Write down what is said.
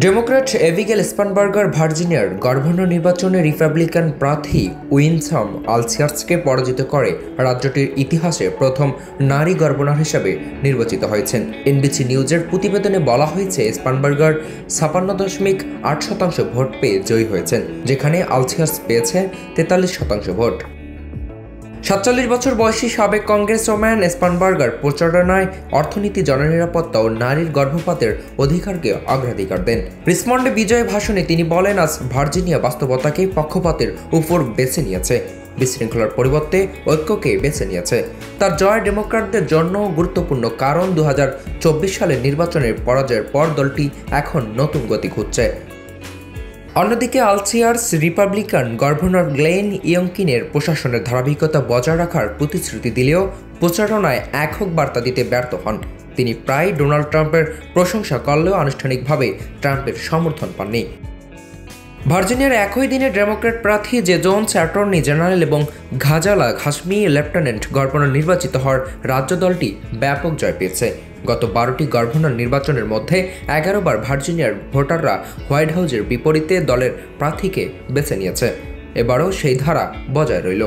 Democrat Abigail স্পানবার্গার ভার্জিনিয়ার governor নির্বাচনে Republican প্রার্থী Winsome আলসিয়ার্সকে পরাজিত করে রাজ্যটির ইতিহাসে প্রথম নারী গভর্নর হিসেবে নির্বাচিত হয়েছেন। এনবিসি নিউজের প্রতিবেদনে বলা হয়েছে, স্পানবার্গার ৫৬.৮% ভোট পেয়ে জয়ী হয়েছেন, যেখানে আলসিয়ার্স পেয়েছে ৪৩% ভোট। ৪৭ বছর বয়সী সাবেক কংগ্রেসম্যান স্পানবার্গার প্রচারণায় অর্থনীতি, জননিরাপত্তা ও নারীর গর্ভপাতের অধিকারকে অগ্রাধিকার দেন। রিচমন্ডে বিজয় ভাষণে তিনি বলেন, আজ ভার্জিনিয়া বাস্তবতাকে পক্ষপাতের উপর বেছে নিয়েছে, বিশৃঙ্খলার পরিবর্তে ঐক্যকে বেছে নিয়েছে। তার জয় ডেমোক্র্যাটদের জন্য গুরুত্বপূর্ণ, কারণ ২০২৪ সালের নির্বাচনের পরাজয়ের পর দলটি এখন নতুন গতি খুঁজছে। অন্যদিকে আলসিয়ার্স রিপাবলিকান গভর্নর গ্লেন ইয়ংকিনের প্রশাসনের ধারাবাহিকতা বজায় রাখার প্রতিশ্রুতি দিলেও প্রচারণায় একক বার্তা দিতে ব্যর্থ হন। তিনি প্রায় ডোনাল্ড ট্রাম্পের প্রশংসা করলেও আনুষ্ঠানিকভাবে ট্রাম্পের সমর্থন পাননি। ভার্জিনিয়ার একই দিনে ডেমোক্র্যাট প্রার্থী জে জোন্স অ্যাটর্নি জেনারেল এবং ঘাজালা হাশমি লেফটেন্যান্ট গভর্নর নির্বাচিত হওয়ার রাজ্য দলটি ব্যাপক জয় পেয়েছে। গত ১২টি গভর্নর নির্বাচনের মধ্যে ১১ বার ভার্জিনিয়ার ভোটাররা হোয়াইট হাউসের বিপরীতে দলের প্রার্থীকে বেছে নিয়েছে। এবারও সেই ধারা বজায় রইল।